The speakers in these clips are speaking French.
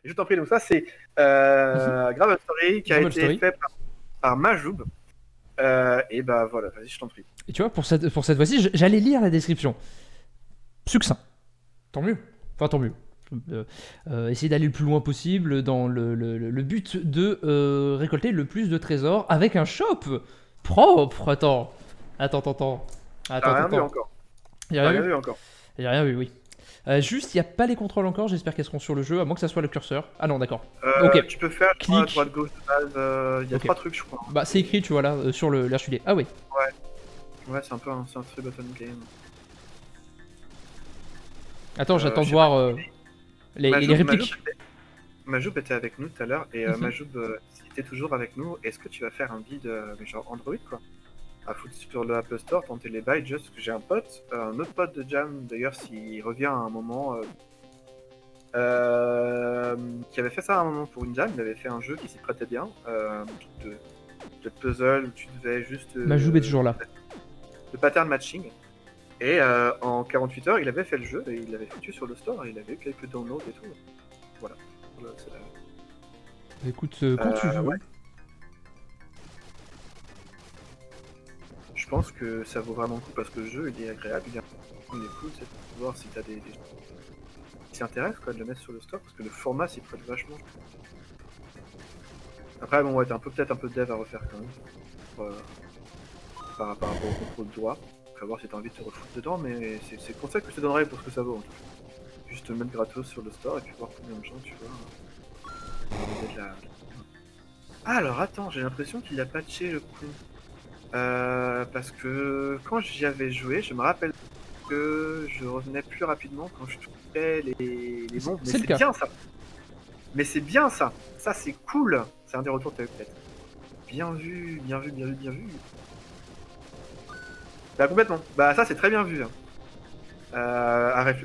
Je t'en prie, donc ça c'est Gravel Story qui a Gravel été Story. fait par Majoub. Et bah voilà, vas-y, je t'en prie. Et tu vois, pour cette fois-ci, j'allais lire la description. Succinct. Tant mieux. Enfin, tant mieux. Essayer d'aller le plus loin possible dans le but de récolter le plus de trésors avec un shop propre. Attends. T'as rien vu encore. Y'a T'as rien rien vu? vu encore. Y'a rien vu, oui. Juste, il n'y a pas les contrôles encore, j'espère qu'elles seront sur le jeu, à moins que ça soit le curseur. Ah non, d'accord. Ok. Tu peux faire, je crois, à Clic. droite, gauche, de base. Il y a Ok. 3 trucs, je crois. Bah, c'est écrit, tu vois, là, sur l'archulé. Ah oui. Ouais, c'est un peu un free button game. Attends, j'attends je de sais voir pas. les répliques. Majoub était avec nous tout à l'heure, et Mhm. Majoub, si t'es toujours avec nous, est-ce que tu vas faire un bid, mais genre Android, quoi, à foutre sur le Apple Store, tenter les bails, juste que j'ai un pote, un autre pote de Jam, d'ailleurs, s'il revient à un moment, qui avait fait ça à un moment pour une Jam, il avait fait un jeu qui s'y prêtait bien, un truc de puzzle où tu devais juste... Majoub est toujours là. de pattern matching. Et en 48 heures, il avait fait le jeu et il l'avait foutu sur le store et il avait eu quelques downloads et tout. Voilà. C'est la- Écoute, quand tu veux. ouais. Je pense que ça vaut vraiment le coup parce que le jeu il est agréable, il est cool, c'est pour voir si t'as des qui s'intéressent quoi de le mettre sur le store parce que le format s'y prête vachement. Après bon ouais t'as peut-être un peu de dev à refaire quand même par rapport au contrôle de doigt. Faut voir si t'as envie de te refoutre dedans mais c'est le conseil que je te donnerais pour ce que ça vaut en tout cas. Juste le mettre gratos sur le store et puis voir combien de gens tu vois. Ah alors attends, j'ai l'impression qu'il a patché le coup. Parce que quand j'y avais joué, je me rappelle que je revenais plus rapidement quand je touchais les bombes. Mais C'est le c'est cas. bien ça. Mais c'est bien ça. Ça c'est cool. C'est un des retours que t'avais peut-être. Bien vu. Bah complètement. Bah ça c'est très bien vu. Hein.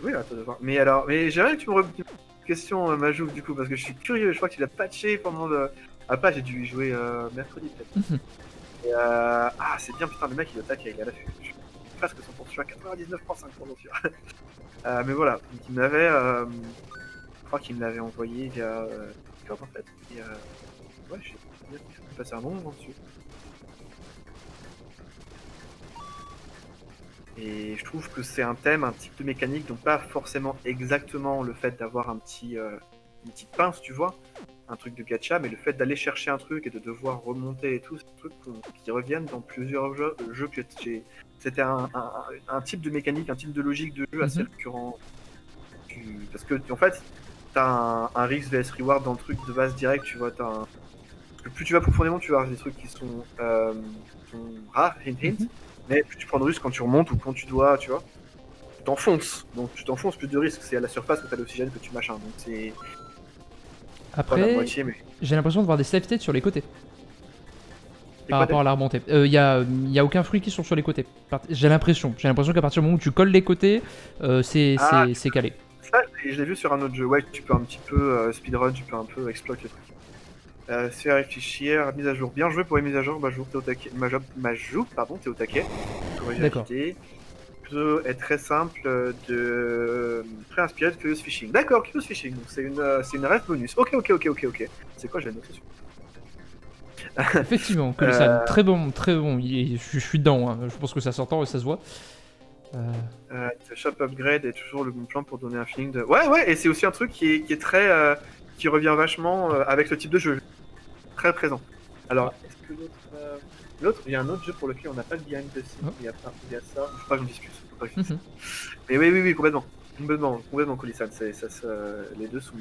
Oui, attends de voir. Mais alors, mais j'aimerais que tu me reposes une question, Majou, du coup, parce que je suis curieux. Je crois que tu l'as patché pendant le. Après, j'ai dû y jouer mercredi peut-être. Et ah, c'est bien, putain, le mec il attaque et il a l'affût. Je suis presque 100%, je suis à 99,5% sûr. Mais voilà, donc il m'avait. Je crois qu'il me l'avait envoyé via Discord en fait. Et ouais, j'ai passé un bon moment dessus. Et je trouve que c'est un thème, un type de mécanique, donc pas forcément exactement le fait d'avoir une petite pince, tu vois, un truc de gacha, mais le fait d'aller chercher un truc et de devoir remonter et tout, c'est un truc qui reviennent dans plusieurs jeux que j'ai. C'était un type de mécanique, un type de logique de jeu assez récurrent. Parce que en fait, t'as un risque vs reward dans le truc de base direct, tu vois, parce que plus tu vas profondément, tu vas avoir des trucs qui sont rares, hint, mais plus tu prends de risques quand tu remontes ou quand tu dois, tu vois, tu t'enfonces. Donc tu t'enfonces, plus de risques. C'est à la surface que t'as l'oxygène que tu machin. Donc c'est Après, pas la moitié, mais. j'ai l'impression de voir des save states sur les côtés. Et Par quoi rapport à la remontée. Y a aucun fruit qui sont sur les côtés. J'ai l'impression qu'à partir du moment où tu colles les côtés, c'est calé. Ça, je l'ai vu sur un autre jeu. Ouais, tu peux un petit peu speedrun, tu peux un peu exploiter les trucs. Sphère réfléchir, mise à jour. Bien joué pour les mises à jour. Majoub, t'es au taquet. Majoub, pardon, t'es au taquet. D'accord. Peut être très simple de pré-inspiré de Curious Fishing. D'accord, Curious Fishing. Donc c'est une ref bonus. Ok. C'est quoi, je vais noter dessus. Effectivement, Colossal, très bon. Je suis dedans, hein. Je pense que ça s'entend et ça se voit. Shop Upgrade est toujours le bon plan pour donner un feeling de. Ouais, et c'est aussi un truc qui est très. Qui revient vachement avec ce type de jeu. Très présent. Alors, est-ce que l'autre. Il y a un autre jeu pour lequel on n'a pas de behind the scenes. Il y a ça. Je sais pas, j'en discute. Mais oui, complètement. Complètement Colissan. Les deux sont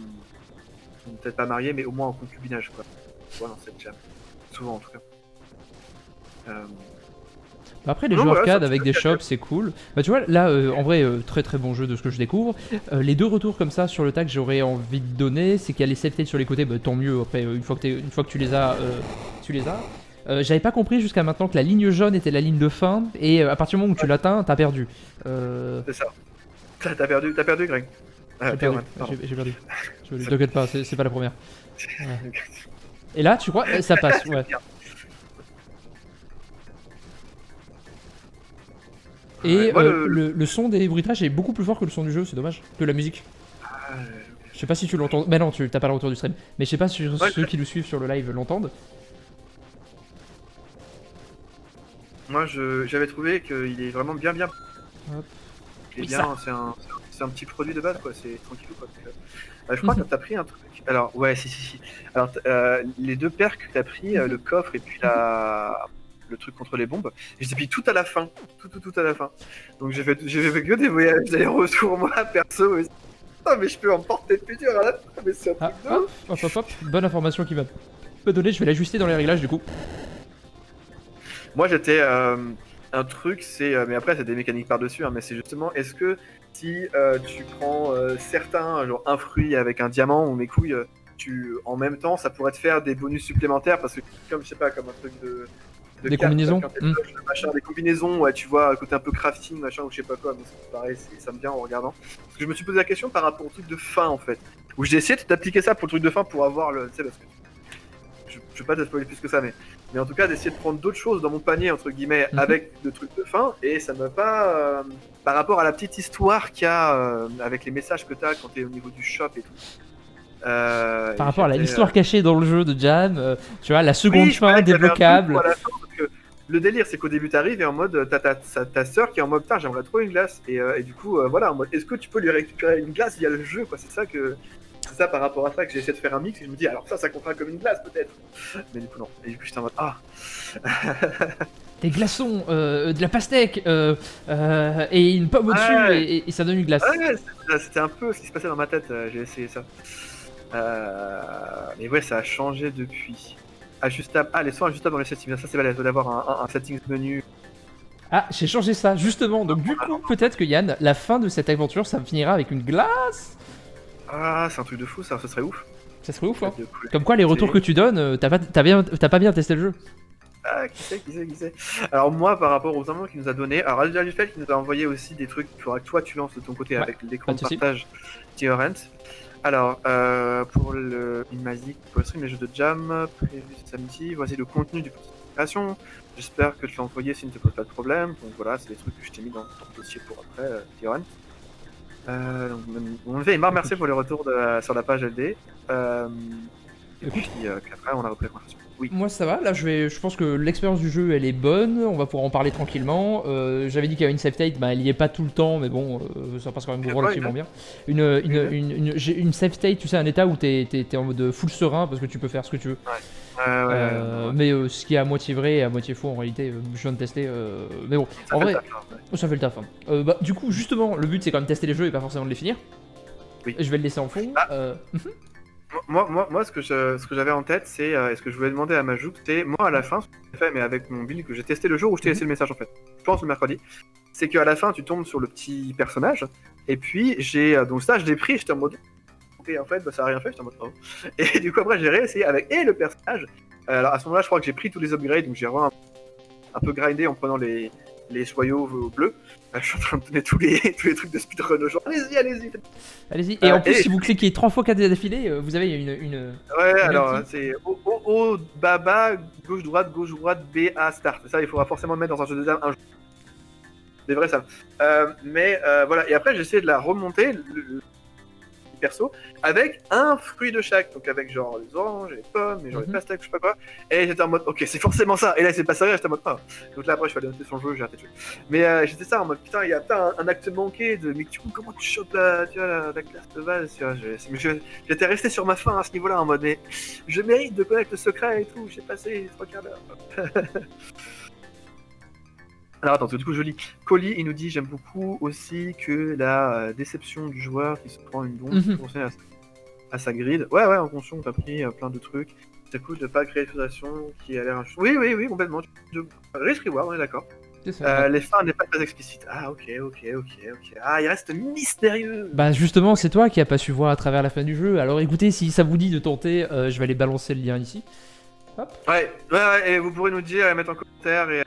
peut-être pas mariés, mais au moins en concubinage, quoi. Tu vois, dans cette jam. Souvent, en tout cas. Après, les jeux arcade avec des shops, c'est cool. Bah, tu vois, là, en vrai, très très bon jeu de ce que je découvre. Les deux retours comme ça sur le tas que j'aurais envie de donner, c'est qu'il y a les save states sur les côtés, bah, tant mieux. Après, une fois que tu les as, tu les as. J'avais pas compris jusqu'à maintenant que la ligne jaune était la ligne de fin, et à partir du moment où tu l'atteins, t'as perdu. C'est ça. T'as perdu, Greg. J'ai perdu. T'inquiète pas, c'est pas la première. Et là, tu crois, ça passe, ouais. Et le son des bruitages est beaucoup plus fort que le son du jeu, c'est dommage. Que la musique. Je sais pas si tu l'entends. Bah non, tu t'as pas le retour du stream. Mais je sais pas si ceux qui nous suivent sur le live l'entendent. Moi, j'avais trouvé qu'il est vraiment bien. Hop. Il est Oui, bien, c'est un petit produit de base, quoi. C'est tranquille, quoi. Je crois que t'as pris un truc. Alors, ouais, si. Alors, les 2 paires que t'as pris, le coffre et puis le truc contre les bombes, je les ai pris tout à la fin. Tout à la fin. Donc, j'ai fait que des voyages d'aller-retour, moi, perso. Oh, mais je peux en porter plusieurs à la fin, mais c'est un truc de ouf. Hop. Bonne information qui va me donner. Je vais l'ajuster dans les réglages, du coup. Moi, j'étais. Un truc, c'est. Mais après, c'est des mécaniques par-dessus, hein, mais c'est justement, est-ce que si tu prends certains, genre un fruit avec un diamant ou mes couilles, en même temps, ça pourrait te faire des bonus supplémentaires parce que, comme je sais pas, comme un truc de des combinaisons machin, des combinaisons, ouais, tu vois, côté un peu crafting, machin, ou je sais pas quoi, mais c'est pareil, ça me vient en regardant. Parce que je me suis posé la question par rapport au truc de fin, en fait, où j'ai essayé d'appliquer ça pour le truc de fin pour avoir le. Tu sais, parce que. Je veux pas te spoiler plus que ça, mais en tout cas d'essayer de prendre d'autres choses dans mon panier entre guillemets avec le truc de fin, et ça m'a pas par rapport à la petite histoire qu'il y a avec les messages que t'as quand t'es au niveau du shop et tout. Par rapport à l'histoire cachée dans le jeu de Jam, tu vois, la seconde fin débloquable. Le délire, c'est qu'au début t'arrives et en mode t'as ta sœur qui est en mode putain j'aimerais trop une glace, et du coup voilà, en mode est-ce que tu peux lui récupérer une glace via le jeu, quoi. C'est ça par rapport à ça que j'ai essayé de faire un mix, et je me dis alors ça comptera comme une glace peut-être, mais du coup non, et du coup j'étais en mode des glaçons, de la pastèque et une pomme au-dessus, et ça donne une glace. Ouais, c'était un peu ce qui se passait dans ma tête, j'ai essayé ça. Mais ouais, ça a changé depuis. Ajustable. Ah, les soins ajustables dans les settings, ça c'est valable, il doit avoir un settings menu. Ah, j'ai changé ça justement, donc du coup peut-être que Yann, la fin de cette aventure ça finira avec une glace. Ah, c'est un truc de fou, ça serait ouf. Ça serait ouf, hein. Comme quoi les retours que tu donnes, t'as pas bien testé le jeu. Ah, qui sait. Alors moi, par rapport aux infos qu'il nous a donné, alors déjà du fait qu'il nous a envoyé aussi des trucs qu'il faudra que toi tu lances de ton côté avec l'écran de partage Torrent. Alors, pour il m'a dit pour le stream les jeux de Jam prévu ce samedi, voici le contenu du petit création. J'espère que tu l'as envoyé s'il ne te pose pas de problème. Donc voilà, c'est des trucs que je t'ai mis dans ton dossier pour après, Torrent. On fait Emma, merci pour les retours sur la page LD. Et puis après on a repris la conversation. Oui. Moi ça va, là je pense que l'expérience du jeu elle est bonne, on va pouvoir en parler tranquillement. J'avais dit qu'il y avait une save state, bah elle y est pas tout le temps, mais bon, ça passe quand même relativement bien. Une save state, tu sais, un état où t'es en mode full serein parce que tu peux faire ce que tu veux. Mais ce qui est à moitié vrai et à moitié faux en réalité, je viens de tester. Mais bon, en vrai, ça fait le taf. Bah, du coup, justement, le but c'est quand même de tester les jeux et pas forcément de les finir. Oui. Je vais le laisser en fond. Moi, ce que j'avais en tête, c'est ce que je voulais demander à Majouk, c'est moi à la fin, ce que j'ai fait, mais avec mon build que j'ai testé le jour où je t'ai laissé le message en fait. Je pense le mercredi. C'est qu'à la fin, tu tombes sur le petit personnage, et puis donc ça, je l'ai pris, j'étais en mode. Ok, en fait, bah, ça a rien fait, j'étais en mode. Oh. Et du coup, après, j'ai réessayé avec le personnage. Alors à ce moment-là, je crois que j'ai pris tous les upgrades, donc j'ai un peu grindé en prenant les soyaux bleus. Je suis en train de donner tous les trucs de speedrun aux gens. Allez-y. Et en plus, si vous cliquez 3 fois 4 d'affilée, vous avez une. Ouais, alors c'est O, baba, gauche-droite, B, A, start. Ça, il faudra forcément le mettre dans un jeu de dame un jour. C'est vrai ça. Mais voilà, et après, j'ai essayé de la remonter, le perso, avec un fruit de chaque. Donc avec genre les oranges, les pommes, et genre les pastèques, je sais pas quoi. Et j'étais en mode, ok, c'est forcément ça. Et là, c'est pas sérieux, j'étais en mode, Donc là, après, je suis allé noter son jeu, j'ai arrêté de jouer. Mais j'étais ça en mode, putain, il y a un acte manqué de, mais du coup, comment tu chopes la classe de base, tu vois. J'étais resté sur ma faim à ce niveau-là, en mode, mais je mérite de connaître le secret et tout, j'ai passé 3 quarts d'heure. Alors attends, du coup je lis. Colli, il nous dit j'aime beaucoup aussi que la déception du joueur qui se prend une bombe à sa grid. Ouais, en conscience, t'as pris plein de trucs. C'est cool de pas créer une situation qui a l'air... Oui, complètement. Risk reward, on est d'accord. Les fins n'est pas très explicite. Ah, ok. Ah, il reste mystérieux. Bah justement, c'est toi qui a pas su voir à travers la fin du jeu. Alors écoutez, si ça vous dit de tenter, je vais aller balancer le lien ici. Hop. Ouais, et vous pourrez nous dire et mettre en commentaire et...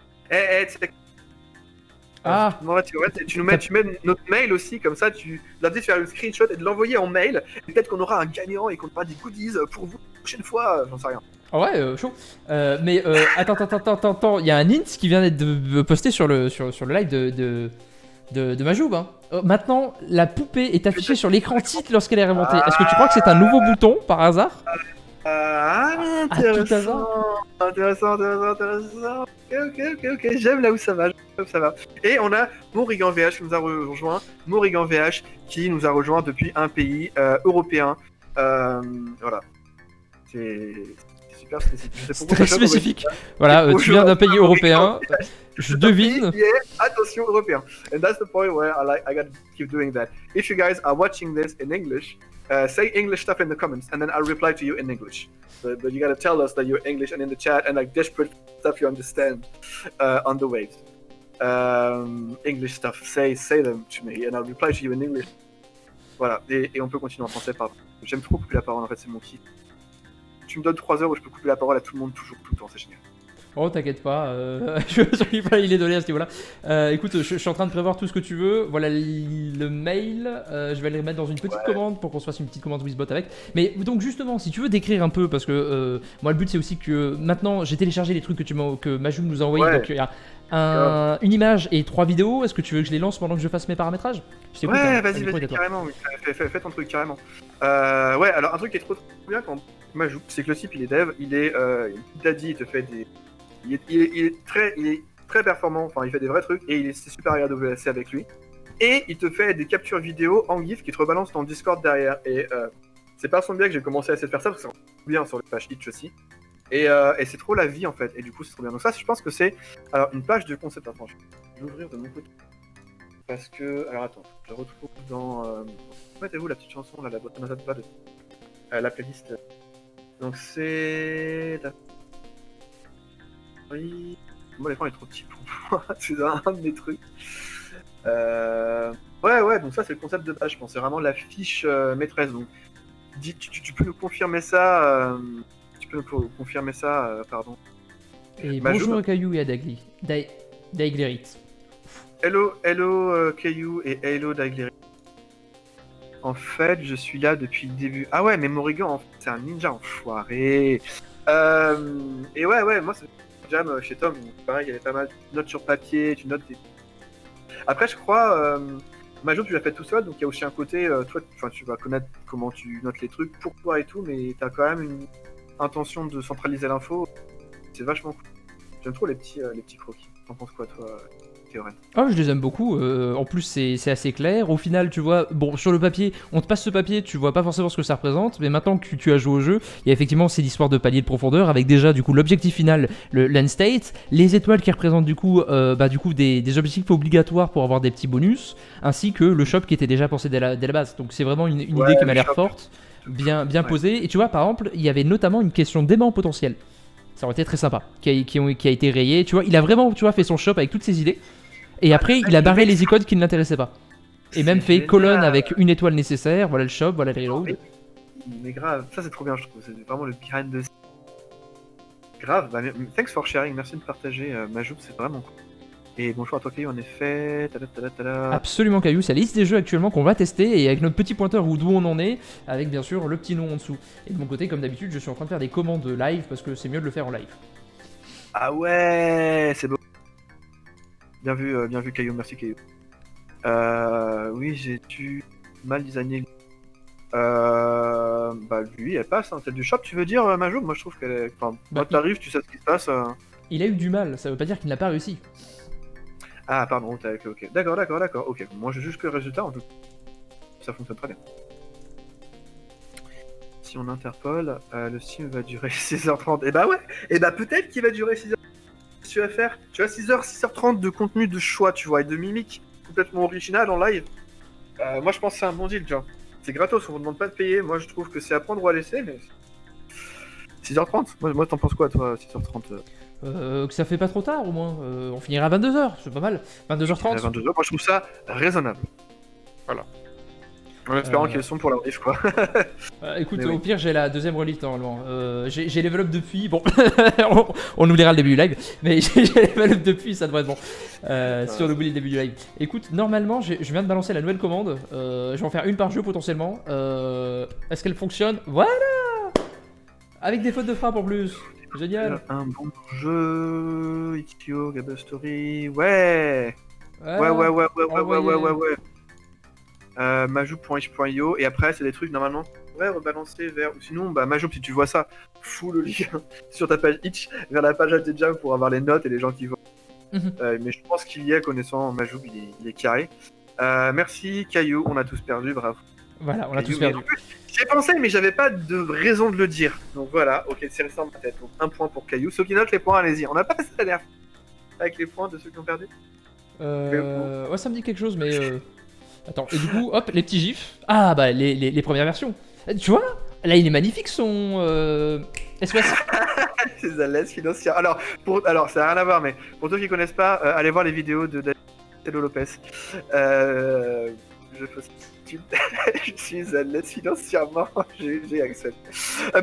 tu mets notre mail aussi, comme ça tu l'as dit de faire une screenshot et de l'envoyer en mail, et peut-être qu'on aura un gagnant et qu'on aura des goodies pour vous la prochaine fois, j'en sais rien. Ah ouais, chaud. Mais attends, il y a un hint qui vient d'être posté sur le live de de Majoub. Hein. Maintenant, la poupée est affichée sur l'écran titre lorsqu'elle est remontée. Est-ce que tu crois que c'est un nouveau bouton par hasard? Intéressant. Ok. J'aime là où ça va. Et on a Morrigan VH qui nous a rejoint. Morrigan VH qui nous a rejoint depuis un pays européen. Voilà. C'est super spécifique. C'est très spécifique. Voilà, tu viens d'un pays européen. Je devine. Attention européen. And that's the point where I gotta keep doing that. If you guys are watching this in English, say English stuff in the comments, and then I'll reply to you in English. But you gotta tell us that you're English and in the chat, and like desperate stuff you understand on the waves. English stuff, say them to me, and I'll reply to you in English. Voilà, et on peut continuer en français, pardon. J'aime trop couper la parole, en fait, c'est mon kiff. Tu me donnes 3 heures où je peux couper la parole à tout le monde, toujours, tout le temps, c'est génial. Oh, t'inquiète pas, il est donné à ce niveau-là. Écoute, je suis en train de prévoir tout ce que tu veux. Voilà le mail. Je vais aller mettre dans une petite commande pour qu'on se fasse une petite commande Wizbot avec. Mais donc, justement, si tu veux décrire un peu, parce que moi, le but, c'est aussi que maintenant, j'ai téléchargé les trucs que Majoub nous a envoyés. Donc, il y a une image et 3 vidéos. Est-ce que tu veux que je les lance pendant que je fasse mes paramétrages? Vas-y, carrément. Oui. Fais ton truc, carrément. Alors, un truc qui est trop bien quand Majoub, c'est que le type, il est dev. Il est daddy, il te fait des. Il est très performant, enfin il fait des vrais trucs et c'est super agréable de WSC avec lui. Et il te fait des captures vidéo en GIF qui te rebalancent ton Discord derrière. Et c'est par son biais que j'ai commencé à essayer de faire ça parce que c'est bien sur les pages Itch aussi. Et c'est trop la vie en fait, et du coup c'est trop bien. Donc ça, je pense que c'est une page de concept. Attends, je vais l'ouvrir de mon côté. Parce que. Alors attends, je retrouve dans. Mettez-vous la petite chanson là, la boîte de la playlist. Donc c'est. Oui. Moi l'écran est trop petit pour moi, c'est un de mes trucs. Donc ça c'est le concept de base, je pense. C'est vraiment la fiche maîtresse. Donc tu peux nous confirmer ça. Pardon. Et bonjour à Caillou et à Daiglerit. Hello Caillou et hello Daiglerit. En fait, je suis là depuis le début. Ah ouais, mais Morrigan, en fait, c'est un ninja enfoiré. Et ouais, moi c'est jam chez Tom, pareil, il y avait pas mal de notes sur papier, tu notes des... Après, je crois, Majo, tu l'as fait tout seul, donc il y a aussi un côté, toi, tu vas connaître comment tu notes les trucs pour toi et tout, mais t'as quand même une intention de centraliser l'info. C'est vachement cool. J'aime trop les petits croquis. T'en penses quoi, toi, Théorène? Ah, je les aime beaucoup. En plus, c'est assez clair. Au final, tu vois, bon, sur le papier, on te passe ce papier, tu vois pas forcément ce que ça représente, mais maintenant que tu as joué au jeu, il y a effectivement ces histoires de paliers de profondeur avec déjà du coup l'objectif final, le land state, les étoiles qui représentent du coup des objectifs obligatoires pour avoir des petits bonus, ainsi que le shop qui était déjà pensé dès la base. Donc c'est vraiment une idée qui m'a l'air forte, bien posée. Et tu vois, par exemple, il y avait notamment une question d'aimant potentiel. Ça aurait été très sympa, qui a été rayé. Tu vois, il a vraiment, fait son shop avec toutes ses idées. Et après, il a barré les icônes qui ne l'intéressaient pas. Et même fait colonne avec une étoile nécessaire. Voilà le shop, voilà le reload. Mais grave, ça c'est trop bien, je trouve. C'est vraiment le behind the scenes. Grave, thanks for sharing. Merci de partager, Majoub, c'est vraiment cool. Et bonjour à toi, Caillou, en effet. Absolument, Caillou, c'est la liste des jeux actuellement qu'on va tester. Et avec notre petit pointeur d'où on en est, avec bien sûr le petit nom en dessous. Et de mon côté, comme d'habitude, je suis en train de faire des commandes live parce que c'est mieux de le faire en live. Ah ouais, c'est beau. Bien vu Caillou, merci Caillou. Oui, j'ai dû mal designer. Lui, elle passe, hein. Celle du shop, tu veux dire, Majoub? Moi, je trouve qu'elle est... Enfin, quand t'arrives, tu sais ce qui se passe. Il a eu du mal, ça veut pas dire qu'il n'a pas réussi. Ah, pardon, t'es avec le ok. D'accord, ok. Moi, je juge que le résultat, en tout cas, ça fonctionne très bien. Si on interpole, le stream va durer 6h30. Et peut-être qu'il va durer 6h30. Tu vas faire, 6h30 de contenu de choix, tu vois, et de mimique complètement original en live. Moi, je pense que c'est un bon deal, tu vois. C'est gratos, on vous demande pas de payer. Moi, je trouve que c'est à prendre ou à laisser, mais 6h30. Moi, t'en penses quoi, toi, 6h30? Que ça fait pas trop tard, au moins. On finira à 22h, c'est pas mal. 22h30. 22h, moi, je trouve ça raisonnable. Voilà. En espérant qu'ils sont pour la relief, quoi. Écoute, au pire, j'ai la deuxième relief normalement. J'ai level up depuis. Bon, on oubliera le début du live, mais j'ai level up depuis, ça devrait être bon. Si on oublie le début du live. Écoute, normalement, je viens de balancer la nouvelle commande. Je vais en faire une par jeu potentiellement. Est-ce qu'elle fonctionne? Voilà! Avec des fautes de frappe en plus. Génial. Un bon jeu. Itch.io, Gable Story. Ouais! Ouais. Majoub.itch.io et après c'est des trucs normalement ouais rebalancer vers ou sinon bah Majoub si tu vois ça fous le lien sur ta page itch vers la page Jam pour avoir les notes et les gens qui voient. Mais je pense qu'il y a connaissant Majoub il est carré. Merci Caillou, on a tous perdu, bravo. Voilà, on a tous perdu. J'ai pensé mais j'avais pas de raison de le dire. Donc voilà, ok c'est resté dans ma tête. Donc un point pour Caillou. Ceux qui notent les points, allez-y. On n'a pas passé la dernière avec les points de ceux qui ont perdu. Ouais ça me dit quelque chose mais... Attends, et du coup, hop, les petits gifs. Ah bah les premières versions. Tu vois, là il est magnifique son SOS. C'est Zalès financière. Alors ça n'a rien à voir, mais pour ceux qui connaissent pas, allez voir les vidéos de Telo Lopez. Je suis Zalès financièrement, j'ai accès.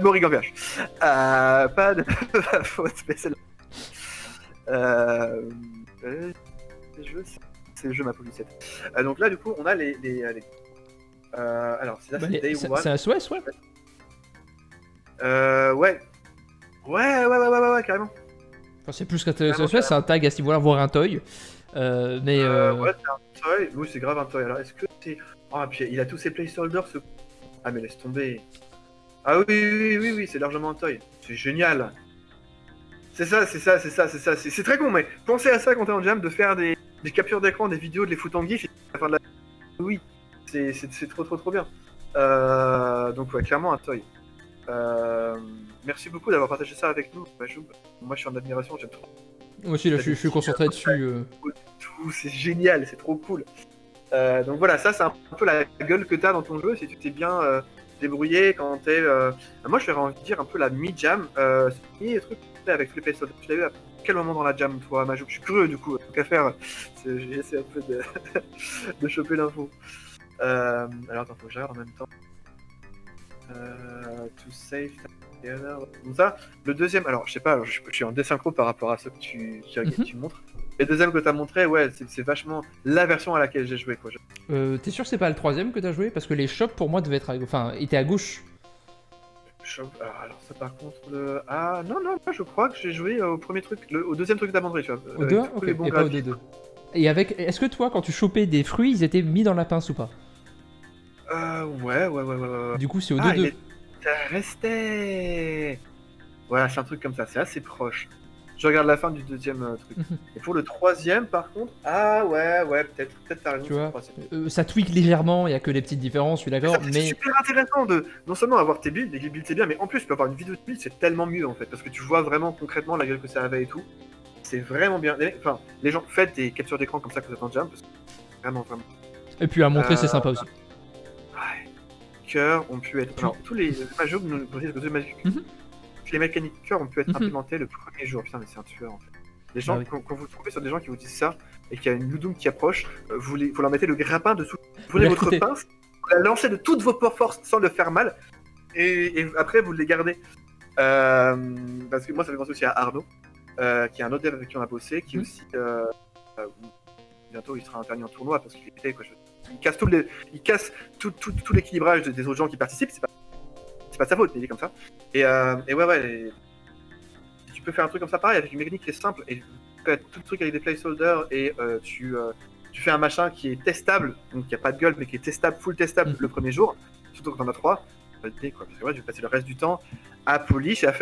Morrigan VH. Pas de faute, mais c'est c'est le jeu ma publicité. Donc là, du coup, on a les alors, c'est là, c'est Day One. C'est un SOS, ouais. Ouais, carrément. Enfin, c'est plus qu'un SOS, c'est un tag à ce niveau-là, voire un toy. Mais ouais, c'est un toy. Oui, c'est grave un toy. Alors, est-ce que c'est. Ah, puis il a tous ses placeholders. Ah, mais laisse tomber. Ah, oui, c'est largement un toy. C'est génial. C'est ça. C'est très con, mais pensez à ça quand t'es en jam de faire des captures d'écran, des vidéos, de les foutre en gif et à la fin de la. Oui, c'est trop bien. Donc, ouais, clairement un toy. Merci beaucoup d'avoir partagé ça avec nous, Majoub. Moi, je suis en admiration, j'aime trop. Moi aussi, là, je suis concentré dessus. C'est génial, c'est trop cool. Donc voilà, ça, c'est un peu la gueule que t'as dans ton jeu, si tu t'es bien débrouillé quand t'es... Moi, j'aurais envie de dire un peu la mi-jam. C'est le truc avec Flip Soda. Tu l'as eu à quel moment dans la jam, toi, Majoub? Je suis curieux, du coup, qu'à faire. J'ai essayé un peu de choper l'info. Alors, attends, faut que j'arrête en même temps. To save donc ça, le deuxième, alors je sais pas, je suis en désynchro par rapport à ce que tu montres. Le deuxième que tu as montré, ouais, c'est vachement la version à laquelle j'ai joué quoi. T'es sûr que c'est pas le troisième que t'as joué? Parce que les shops pour moi devaient être étaient à gauche. Shop, alors ça par contre ah non, je crois que j'ai joué au premier truc, au deuxième truc que t'as montré, tu vois. Au 2, ok, et pas au 2. Et est-ce que toi quand tu chopais des fruits, ils étaient mis dans la pince ou pas? Ouais. Du coup c'est au 2-2. Ça restait. Voilà, c'est un truc comme ça, c'est assez proche. Je regarde la fin du deuxième truc. Et pour le troisième, par contre, ouais, peut-être t'as raison. Tu vois, ça tweak légèrement, il y a que des petites différences, je suis d'accord. Mais c'est super intéressant de non seulement avoir tes builds, les builds c'est bien, mais en plus tu peux avoir une vidéo de build, c'est tellement mieux en fait, parce que tu vois vraiment concrètement la gueule que ça avait et tout. C'est vraiment bien. Enfin, les gens faites des captures d'écran comme ça que vous êtes en jam, parce que vraiment. Et puis à montrer, c'est sympa aussi. Cœurs ont pu être. Alors, tous les Majoub nous précisent que les mécaniques cœurs ont pu être implémentées le premier jour. Putain, mais c'est un tueur en fait. Les gens, quand vous trouvez sur des gens qui vous disent ça et qu'il y a une Ludum qui approche, vous leur mettez le grappin dessous. Vous prenez votre pince, vous la lancez de toutes vos forces sans le faire mal, et après vous les gardez. Parce que moi, ça fait penser aussi à Arnaud, qui est un autre dev avec qui on a bossé, qui aussi. Bientôt, il sera interdit en tournoi parce qu'il était quoi. Il casse tout l'équilibrage des autres gens qui participent. C'est pas sa faute, mais il est comme ça. Et ouais. Tu peux faire un truc comme ça pareil avec une mécanique qui est simple et tu fais tout le truc avec des placeholders et tu fais un machin qui est testable, donc il n'y a pas de gueule mais qui est testable, full testable le premier jour, surtout quand on a 3. Quoi, parce que ouais, je vais passer le reste du temps à polish et à faire